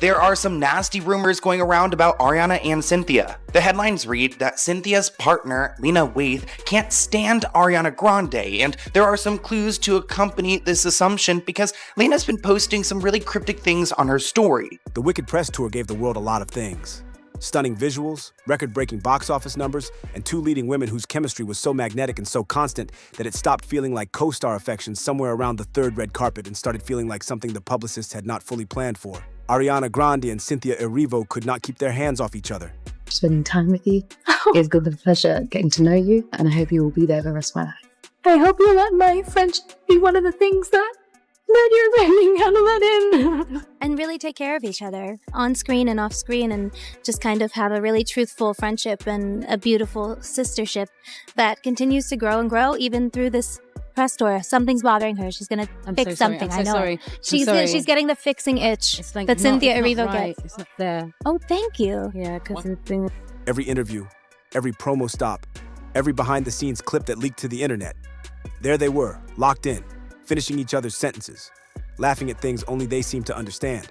There are some nasty rumors going around about Ariana and Cynthia. The headlines read that Cynthia's partner, Lena Waithe, can't stand Ariana Grande, and there are some clues to accompany this assumption because Lena's been posting some really cryptic things on her story. The Wicked press tour gave the world a lot of things. Stunning visuals, record-breaking box office numbers, and two leading women whose chemistry was so magnetic and so constant that it stopped feeling like co-star affection somewhere around the third red carpet and started feeling like something the publicists had not fully planned for. Ariana Grande and Cynthia Erivo could not keep their hands off each other. Spending time with you. It's been a pleasure getting to know you, and I hope you will be there for the rest of my life. I hope you let my friendship be one of the things that you're learning how to let in. And really take care of each other on screen and off screen, and just kind of have a really truthful friendship and a beautiful sistership that continues to grow and grow even through this press tour. Something's bothering her. She's gonna fix something. I know. Sorry. She's getting the fixing itch that Cynthia Erivo gets. It's not there. Oh, thank you. Yeah, because the thing. Every interview, every promo stop, every behind-the-scenes clip that leaked to the internet. There they were, locked in, finishing each other's sentences, laughing at things only they seemed to understand,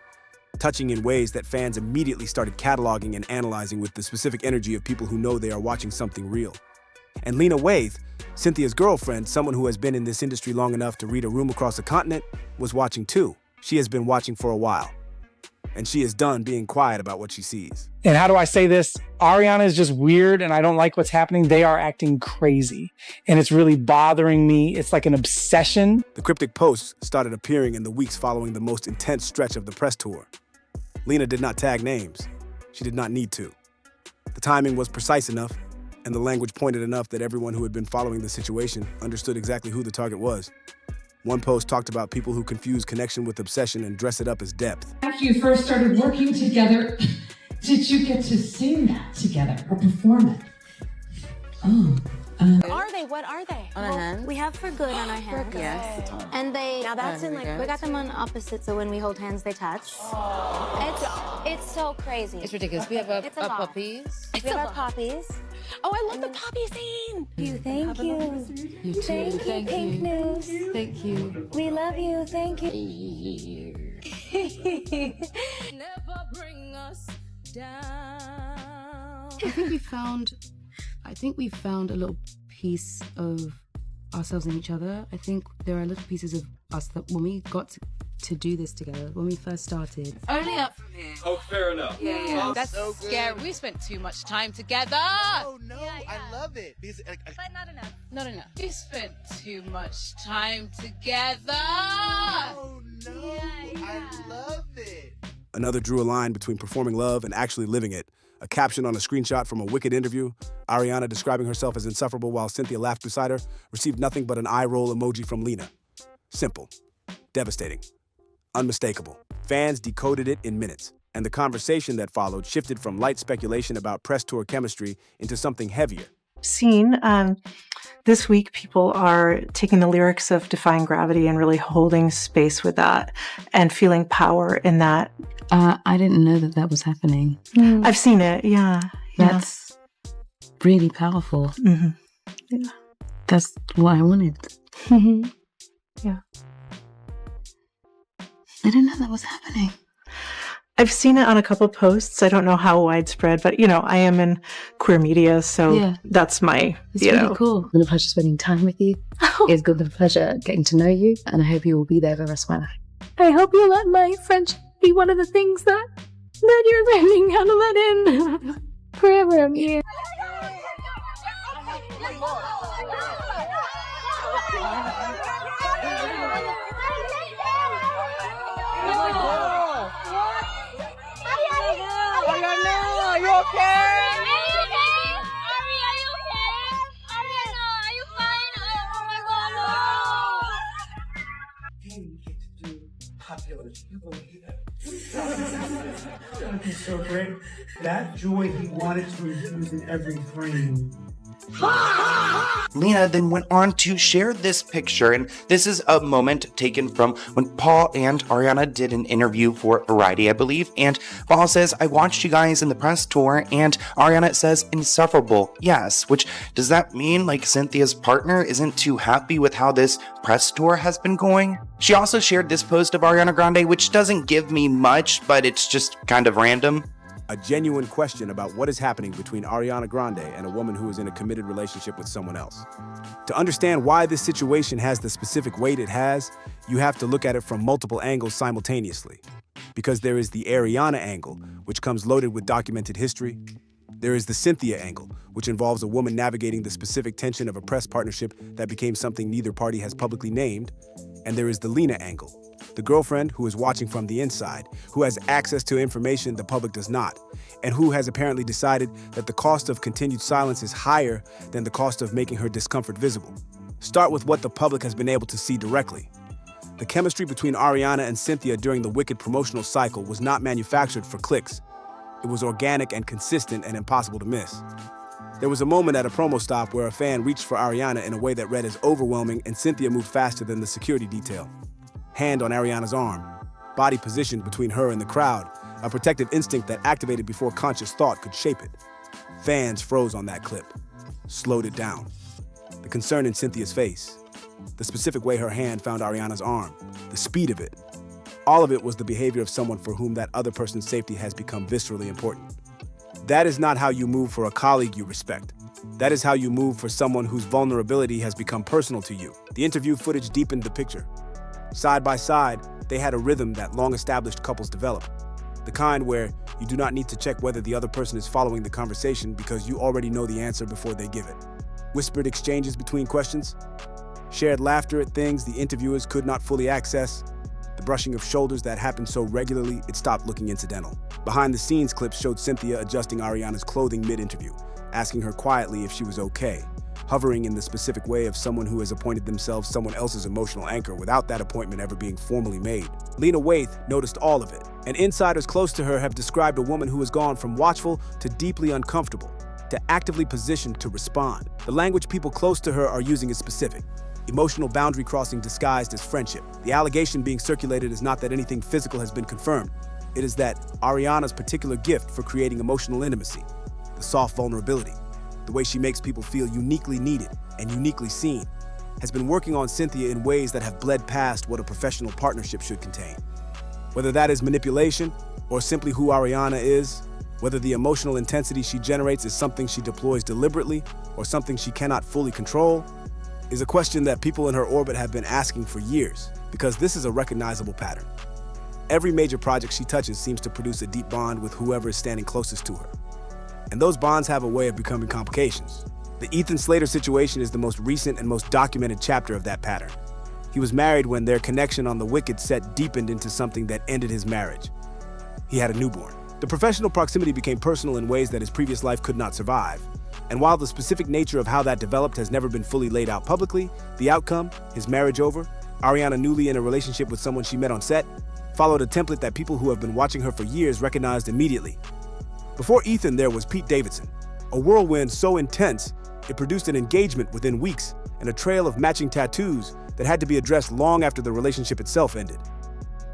touching in ways that fans immediately started cataloging and analyzing with the specific energy of people who know they are watching something real. And Lena Waithe, Cynthia's girlfriend, someone who has been in this industry long enough to read a room across the continent, was watching too. She has been watching for a while. And she is done being quiet about what she sees. And how do I say this? Ariana is just weird and I don't like what's happening. They are acting crazy and it's really bothering me. It's like an obsession. The cryptic posts started appearing in the weeks following the most intense stretch of the press tour. Lena did not tag names. She did not need to. The timing was precise enough and the language pointed enough that everyone who had been following the situation understood exactly who the target was. One post talked about people who confuse connection with obsession and dress it up as depth. After you first started working together, did you get to sing that together or perform it? Oh. Are they? What are they? On our hands? We have For Good on our hands. Yes. And they, now that's in like, go. we got them on opposite, so when we hold hands, they touch. It's so crazy. It's ridiculous. We have our It's a lot. puppies. We have our poppies. Oh, I love the poppy scene. Thank you. You too. Thank you, Pink News. Thank you. We love you. Thank you. Never bring us down. I think we found a little piece of ourselves in each other. I think there are little pieces of us that when we got to do this together, when we first started. Only up from here. Oh, fair enough. Yeah. Oh, That's so scary. We spent too much time together. Oh no, I love it. Because, But not enough. Not enough. We spent too much time together. oh no, I love it. Another drew a line between performing love and actually living it. A caption on a screenshot from a Wicked interview, Ariana describing herself as insufferable while Cynthia laughed beside her, received nothing but an eye roll emoji from Lena. Simple, devastating, unmistakable. Fans decoded it in minutes, and the conversation that followed shifted from light speculation about press tour chemistry into something heavier. Seen this week, people are taking the lyrics of Defying Gravity and really holding space with that and feeling power in that. I didn't know that was happening. I've seen it, yeah. That's really powerful. Mm-hmm. Yeah. That's what I wanted. Mm-hmm. Yeah. I didn't know that was happening. I've seen it on a couple posts. I don't know how widespread, but, I am in queer media, so that's my, It's really cool. It's been a pleasure spending time with you. It's been a pleasure getting to know you, and I hope you will be there for the rest of my life. I hope you let my friendship be one of the things that you're learning how to let in forever. Yeah. Ariana, are you okay? So great. That joy he wanted to infuse in every frame Lena then went on to share this picture, and this is a moment taken from when Paul and Ariana did an interview for Variety, I believe, and Paul says, "I watched you guys in the press tour," and Ariana says, "Insufferable, yes," which does that mean like Cynthia's partner isn't too happy with how this press tour has been going? She also shared this post of Ariana Grande, which doesn't give me much, but it's just kind of random. A genuine question about what is happening between Ariana Grande and a woman who is in a committed relationship with someone else. To understand why this situation has the specific weight it has, you have to look at it from multiple angles simultaneously. Because there is the Ariana angle, which comes loaded with documented history. There is the Cynthia angle, which involves a woman navigating the specific tension of a press partnership that became something neither party has publicly named. And there is the Lena angle, the girlfriend who is watching from the inside, who has access to information the public does not, and who has apparently decided that the cost of continued silence is higher than the cost of making her discomfort visible. Start with what the public has been able to see directly. The chemistry between Ariana and Cynthia during the Wicked promotional cycle was not manufactured for clicks. It was organic and consistent and impossible to miss. There was a moment at a promo stop where a fan reached for Ariana in a way that read as overwhelming, and Cynthia moved faster than the security detail. Hand on Ariana's arm, body positioned between her and the crowd, a protective instinct that activated before conscious thought could shape it. Fans froze on that clip, slowed it down. The concern in Cynthia's face, the specific way her hand found Ariana's arm, the speed of it. All of it was the behavior of someone for whom that other person's safety has become viscerally important. That is not how you move for a colleague you respect. That is how you move for someone whose vulnerability has become personal to you. The interview footage deepened the picture. Side by side, they had a rhythm that long-established couples develop. The kind where you do not need to check whether the other person is following the conversation because you already know the answer before they give it. Whispered exchanges between questions, shared laughter at things the interviewers could not fully access, the brushing of shoulders that happened so regularly it stopped looking incidental. Behind-the-scenes clips showed Cynthia adjusting Ariana's clothing mid-interview, asking her quietly if she was okay, hovering in the specific way of someone who has appointed themselves someone else's emotional anchor without that appointment ever being formally made. Lena Waithe noticed all of it, and insiders close to her have described a woman who has gone from watchful to deeply uncomfortable, to actively positioned to respond. The language people close to her are using is specific. Emotional boundary crossing disguised as friendship. The allegation being circulated is not that anything physical has been confirmed. It is that Ariana's particular gift for creating emotional intimacy, the soft vulnerability, the way she makes people feel uniquely needed and uniquely seen, has been working on Cynthia in ways that have bled past what a professional partnership should contain. Whether that is manipulation or simply who Ariana is, whether the emotional intensity she generates is something she deploys deliberately or something she cannot fully control, is a question that people in her orbit have been asking for years, because this is a recognizable pattern. Every major project she touches seems to produce a deep bond with whoever is standing closest to her. And those bonds have a way of becoming complications. The Ethan Slater situation is the most recent and most documented chapter of that pattern. He was married when their connection on the Wicked set deepened into something that ended his marriage. He had a newborn. The professional proximity became personal in ways that his previous life could not survive. And while the specific nature of how that developed has never been fully laid out publicly, the outcome, his marriage over, Ariana newly in a relationship with someone she met on set, followed a template that people who have been watching her for years recognized immediately. Before Ethan, there was Pete Davidson, a whirlwind so intense it produced an engagement within weeks and a trail of matching tattoos that had to be addressed long after the relationship itself ended.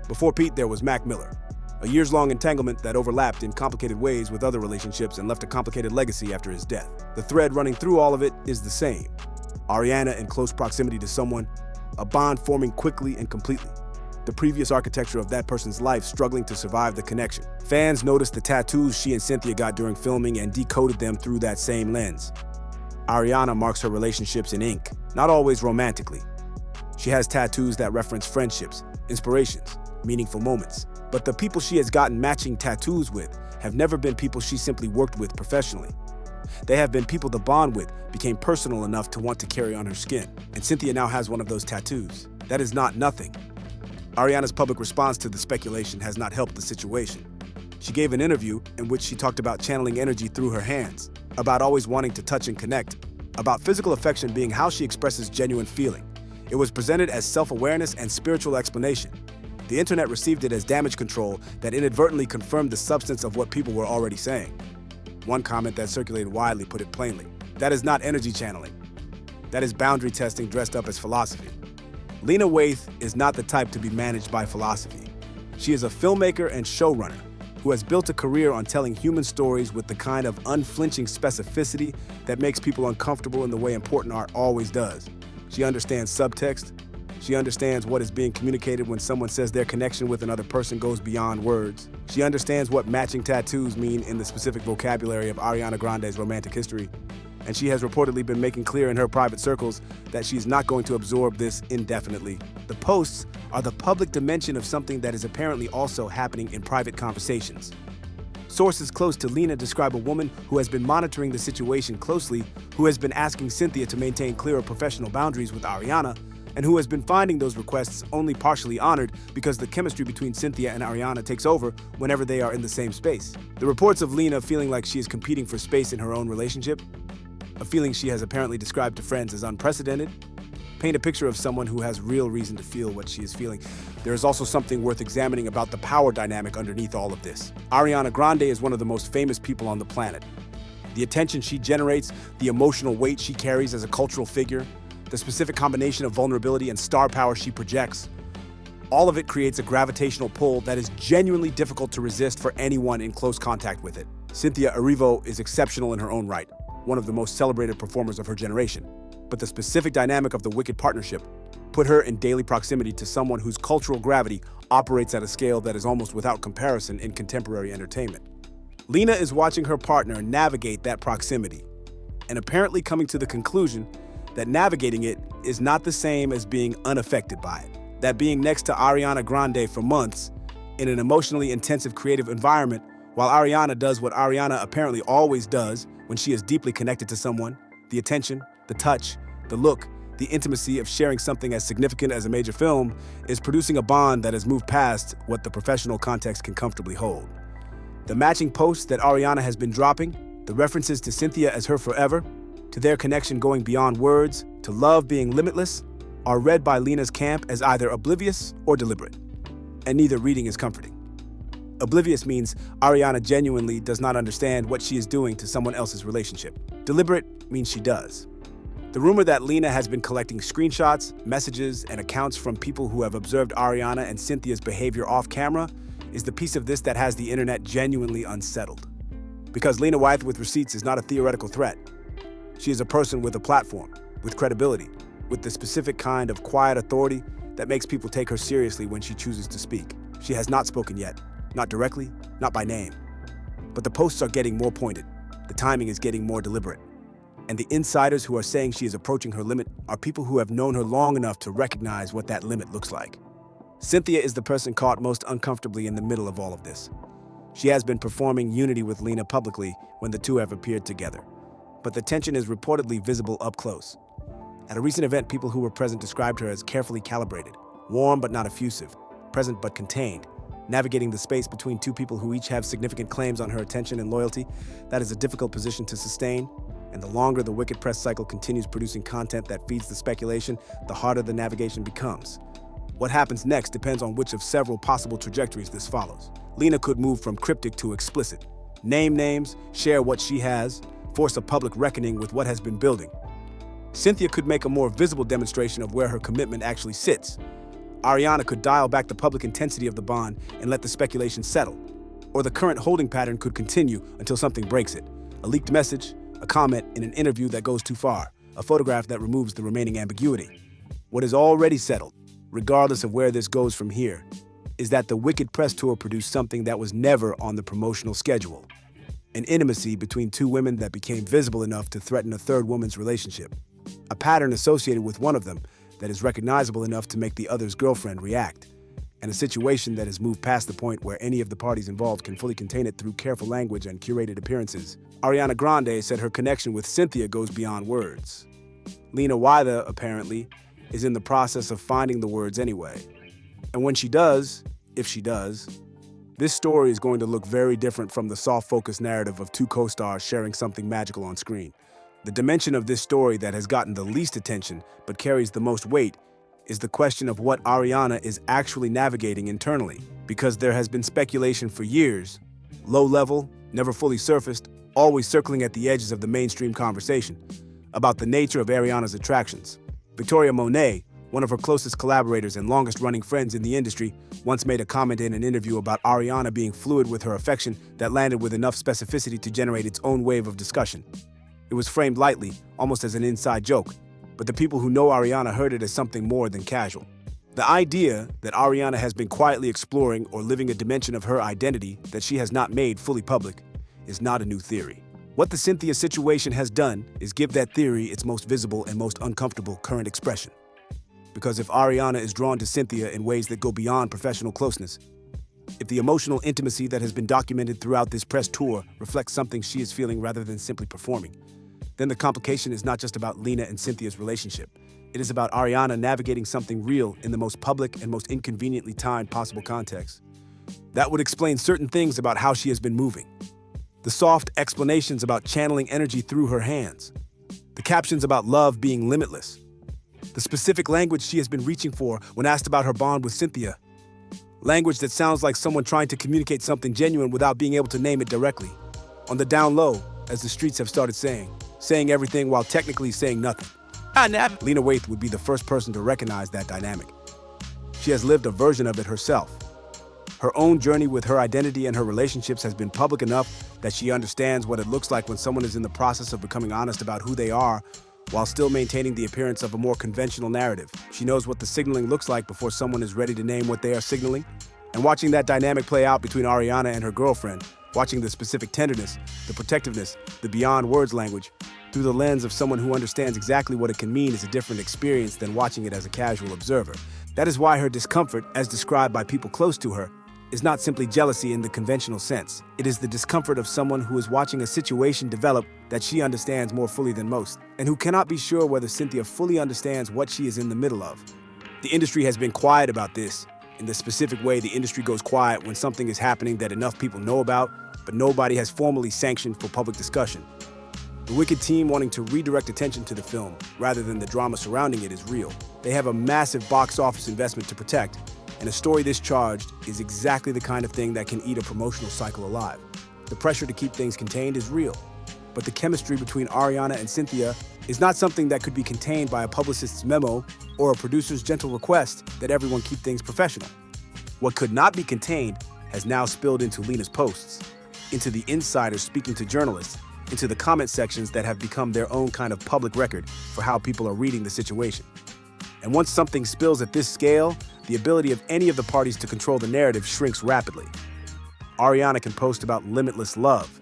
Before Pete, there was Mac Miller, a years-long entanglement that overlapped in complicated ways with other relationships and left a complicated legacy after his death. The thread running through all of it is the same. Ariana in close proximity to someone, a bond forming quickly and completely. The previous architecture of that person's life struggling to survive the connection. Fans noticed the tattoos she and Cynthia got during filming and decoded them through that same lens. Ariana marks her relationships in ink, not always romantically. She has tattoos that reference friendships, inspirations, meaningful moments. But the people she has gotten matching tattoos with have never been people she simply worked with professionally. They have been people the bond with became personal enough to want to carry on her skin. And Cynthia now has one of those tattoos. That is not nothing. Ariana's public response to the speculation has not helped the situation. She gave an interview in which she talked about channeling energy through her hands, about always wanting to touch and connect, about physical affection being how she expresses genuine feeling. It was presented as self-awareness and spiritual explanation. The internet received it as damage control that inadvertently confirmed the substance of what people were already saying. One comment that circulated widely put it plainly. That is not energy channeling. That is boundary testing dressed up as philosophy. Lena Waithe is not the type to be managed by philosophy. She is a filmmaker and showrunner who has built a career on telling human stories with the kind of unflinching specificity that makes people uncomfortable in the way important art always does. She understands subtext. She understands what is being communicated when someone says their connection with another person goes beyond words. She understands what matching tattoos mean in the specific vocabulary of Ariana Grande's romantic history. And she has reportedly been making clear in her private circles that she's not going to absorb this indefinitely. The posts are the public dimension of something that is apparently also happening in private conversations. Sources close to Lena describe a woman who has been monitoring the situation closely, who has been asking Cynthia to maintain clearer professional boundaries with Ariana, and who has been finding those requests only partially honored because the chemistry between Cynthia and Ariana takes over whenever they are in the same space. The reports of Lena feeling like she is competing for space in her own relationship, a feeling she has apparently described to friends as unprecedented, paint a picture of someone who has real reason to feel what she is feeling. There is also something worth examining about the power dynamic underneath all of this. Ariana Grande is one of the most famous people on the planet. The attention she generates, the emotional weight she carries as a cultural figure, the specific combination of vulnerability and star power she projects, all of it creates a gravitational pull that is genuinely difficult to resist for anyone in close contact with it. Cynthia Erivo is exceptional in her own right, one of the most celebrated performers of her generation. But the specific dynamic of the Wicked partnership put her in daily proximity to someone whose cultural gravity operates at a scale that is almost without comparison in contemporary entertainment. Lena is watching her partner navigate that proximity, and apparently coming to the conclusion that navigating it is not the same as being unaffected by it. That being next to Ariana Grande for months in an emotionally intensive creative environment, while Ariana does what Ariana apparently always does when she is deeply connected to someone, the attention, the touch, the look, the intimacy of sharing something as significant as a major film is producing a bond that has moved past what the professional context can comfortably hold. The matching posts that Ariana has been dropping, the references to Cynthia as her forever, to their connection going beyond words, to love being limitless, are read by Lena's camp as either oblivious or deliberate. And neither reading is comforting. Oblivious means Ariana genuinely does not understand what she is doing to someone else's relationship. Deliberate means she does. The rumor that Lena has been collecting screenshots, messages, and accounts from people who have observed Ariana and Cynthia's behavior off camera is the piece of this that has the internet genuinely unsettled. Because Lena Waithe with receipts is not a theoretical threat. She is a person with a platform, with credibility, with the specific kind of quiet authority that makes people take her seriously when she chooses to speak. She has not spoken yet, not directly, not by name. But the posts are getting more pointed. The timing is getting more deliberate. And the insiders who are saying she is approaching her limit are people who have known her long enough to recognize what that limit looks like. Cynthia is the person caught most uncomfortably in the middle of all of this. She has been performing unity with Lena publicly when the two have appeared together. But the tension is reportedly visible up close. At a recent event, people who were present described her as carefully calibrated, warm but not effusive, present but contained, navigating the space between two people who each have significant claims on her attention and loyalty. That is a difficult position to sustain. And the longer the Wicked press cycle continues producing content that feeds the speculation, the harder the navigation becomes. What happens next depends on which of several possible trajectories this follows. Lena could move from cryptic to explicit, name names, share what she has, force a public reckoning with what has been building. Cynthia could make a more visible demonstration of where her commitment actually sits. Ariana could dial back the public intensity of the bond and let the speculation settle. Or the current holding pattern could continue until something breaks it. A leaked message, a comment in an interview that goes too far, a photograph that removes the remaining ambiguity. What is already settled, regardless of where this goes from here, is that the Wicked press tour produced something that was never on the promotional schedule. An intimacy between two women that became visible enough to threaten a third woman's relationship. A pattern associated with one of them that is recognizable enough to make the other's girlfriend react. And a situation that has moved past the point where any of the parties involved can fully contain it through careful language and curated appearances. Ariana Grande said her connection with Cynthia goes beyond words. Lena Waithe, apparently, is in the process of finding the words anyway. And when she does, if she does, this story is going to look very different from the soft-focused narrative of two co-stars sharing something magical on screen. The dimension of this story that has gotten the least attention but carries the most weight is the question of what Ariana is actually navigating internally. Because there has been speculation for years, low level, never fully surfaced, always circling at the edges of the mainstream conversation about the nature of Ariana's attractions. Victoria Monet, one of her closest collaborators and longest-running friends in the industry, once made a comment in an interview about Ariana being fluid with her affection that landed with enough specificity to generate its own wave of discussion. It was framed lightly, almost as an inside joke, but the people who know Ariana heard it as something more than casual. The idea that Ariana has been quietly exploring or living a dimension of her identity that she has not made fully public is not a new theory. What the Cynthia situation has done is give that theory its most visible and most uncomfortable current expression. Because if Ariana is drawn to Cynthia in ways that go beyond professional closeness, if the emotional intimacy that has been documented throughout this press tour reflects something she is feeling rather than simply performing, then the complication is not just about Lena and Cynthia's relationship. It is about Ariana navigating something real in the most public and most inconveniently timed possible context. That would explain certain things about how she has been moving. The soft explanations about channeling energy through her hands. The captions about love being limitless. The specific language she has been reaching for when asked about her bond with Cynthia. Language that sounds like someone trying to communicate something genuine without being able to name it directly. On the down low, as the streets have started saying everything while technically saying nothing. Lena Waithe would be the first person to recognize that dynamic. She has lived a version of it herself. Her own journey with her identity and her relationships has been public enough that she understands what it looks like when someone is in the process of becoming honest about who they are while still maintaining the appearance of a more conventional narrative. She knows what the signaling looks like before someone is ready to name what they are signaling. And watching that dynamic play out between Ariana and her girlfriend, watching the specific tenderness, the protectiveness, the beyond words language, through the lens of someone who understands exactly what it can mean is a different experience than watching it as a casual observer. That is why her discomfort, as described by people close to her, is not simply jealousy in the conventional sense. It is the discomfort of someone who is watching a situation develop that she understands more fully than most, and who cannot be sure whether Cynthia fully understands what she is in the middle of. The industry has been quiet about this, in the specific way the industry goes quiet when something is happening that enough people know about, but nobody has formally sanctioned for public discussion. The Wicked team wanting to redirect attention to the film, rather than the drama surrounding it, is real. They have a massive box office investment to protect, and a story this charged is exactly the kind of thing that can eat a promotional cycle alive. The pressure to keep things contained is real, but the chemistry between Ariana and Cynthia is not something that could be contained by a publicist's memo or a producer's gentle request that everyone keep things professional. What could not be contained has now spilled into Lena's posts, into the insiders speaking to journalists, into the comment sections that have become their own kind of public record for how people are reading the situation. And once something spills at this scale, the ability of any of the parties to control the narrative shrinks rapidly. Ariana can post about limitless love.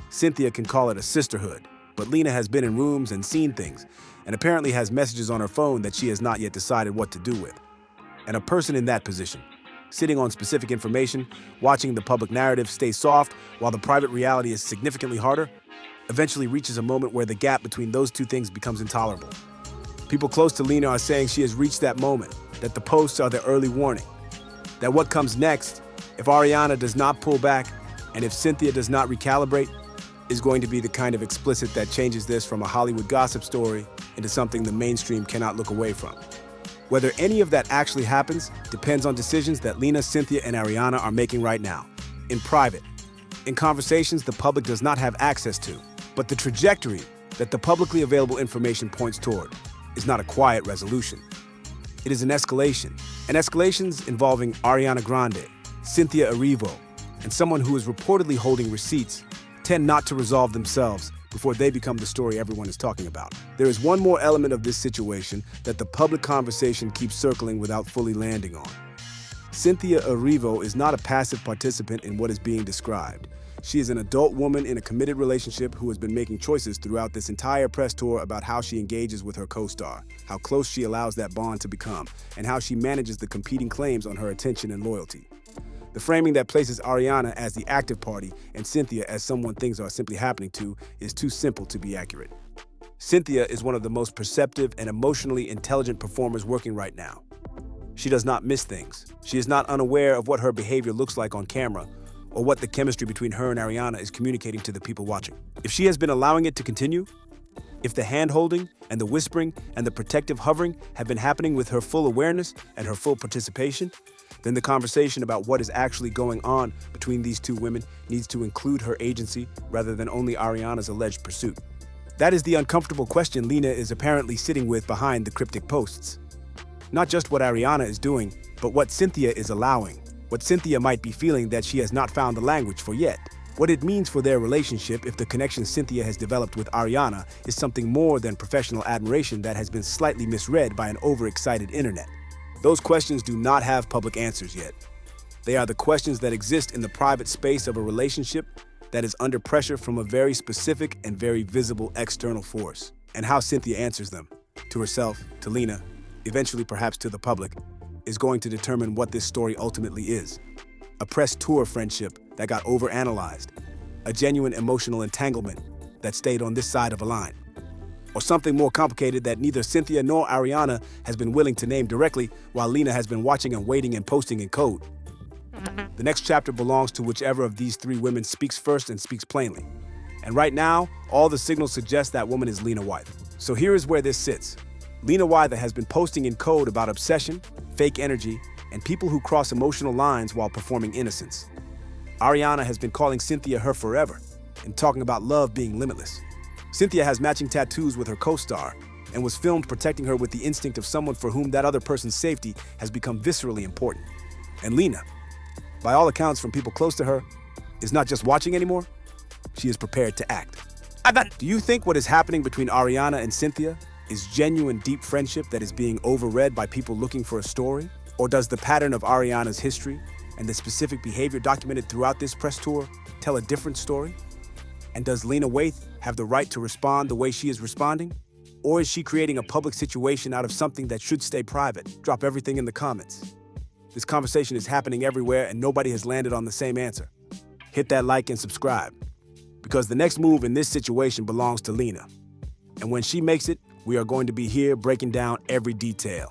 Cynthia can call it a sisterhood. But Lena has been in rooms and seen things, and apparently has messages on her phone that she has not yet decided what to do with. And a person in that position, sitting on specific information, watching the public narrative stay soft while the private reality is significantly harder, eventually reaches a moment where the gap between those two things becomes intolerable. People close to Lena are saying she has reached that moment, that the posts are the early warning, that what comes next, if Ariana does not pull back, and if Cynthia does not recalibrate, is going to be the kind of explicit that changes this from a Hollywood gossip story into something the mainstream cannot look away from. Whether any of that actually happens depends on decisions that Lena, Cynthia, and Ariana are making right now, in private, in conversations the public does not have access to. But the trajectory that the publicly available information points toward is not a quiet resolution. It is an escalation. And escalations involving Ariana Grande, Cynthia Erivo, and someone who is reportedly holding receipts tend not to resolve themselves before they become the story everyone is talking about. There is one more element of this situation that the public conversation keeps circling without fully landing on. Cynthia Erivo is not a passive participant in what is being described. She is an adult woman in a committed relationship who has been making choices throughout this entire press tour about how she engages with her co-star, how close she allows that bond to become, and how she manages the competing claims on her attention and loyalty. The framing that places Ariana as the active party and Cynthia as someone things are simply happening to is too simple to be accurate. Cynthia is one of the most perceptive and emotionally intelligent performers working right now. She does not miss things. She is not unaware of what her behavior looks like on camera or what the chemistry between her and Ariana is communicating to the people watching. If she has been allowing it to continue, if the hand-holding and the whispering and the protective hovering have been happening with her full awareness and her full participation, then the conversation about what is actually going on between these two women needs to include her agency rather than only Ariana's alleged pursuit. That is the uncomfortable question Lena is apparently sitting with behind the cryptic posts. Not just what Ariana is doing, but what Cynthia is allowing. What Cynthia might be feeling that she has not found the language for yet. What it means for their relationship if the connection Cynthia has developed with Ariana is something more than professional admiration that has been slightly misread by an overexcited internet. Those questions do not have public answers yet. They are the questions that exist in the private space of a relationship that is under pressure from a very specific and very visible external force. And how Cynthia answers them, to herself, to Lena, eventually perhaps to the public, is going to determine what this story ultimately is. A press tour friendship that got overanalyzed, a genuine emotional entanglement that stayed on this side of a line, or something more complicated that neither Cynthia nor Ariana has been willing to name directly while Lena has been watching and waiting and posting in code. The next chapter belongs to whichever of these three women speaks first and speaks plainly. And right now, all the signals suggest that woman is Lena Waithe. So here is where this sits. Lena Waithe has been posting in code about obsession, fake energy, and people who cross emotional lines while performing innocence. Ariana has been calling Cynthia her forever and talking about love being limitless. Cynthia has matching tattoos with her co-star and was filmed protecting her with the instinct of someone for whom that other person's safety has become viscerally important. And Lena, by all accounts from people close to her, is not just watching anymore, she is prepared to act. Do you think what is happening between Ariana and Cynthia is genuine deep friendship that is being overread by people looking for a story? Or does the pattern of Ariana's history and the specific behavior documented throughout this press tour tell a different story? And does Lena Waithe have the right to respond the way she is responding? Or is she creating a public situation out of something that should stay private? Drop everything in the comments. This conversation is happening everywhere and nobody has landed on the same answer. Hit that like and subscribe, because the next move in this situation belongs to Lena. And when she makes it, we are going to be here breaking down every detail.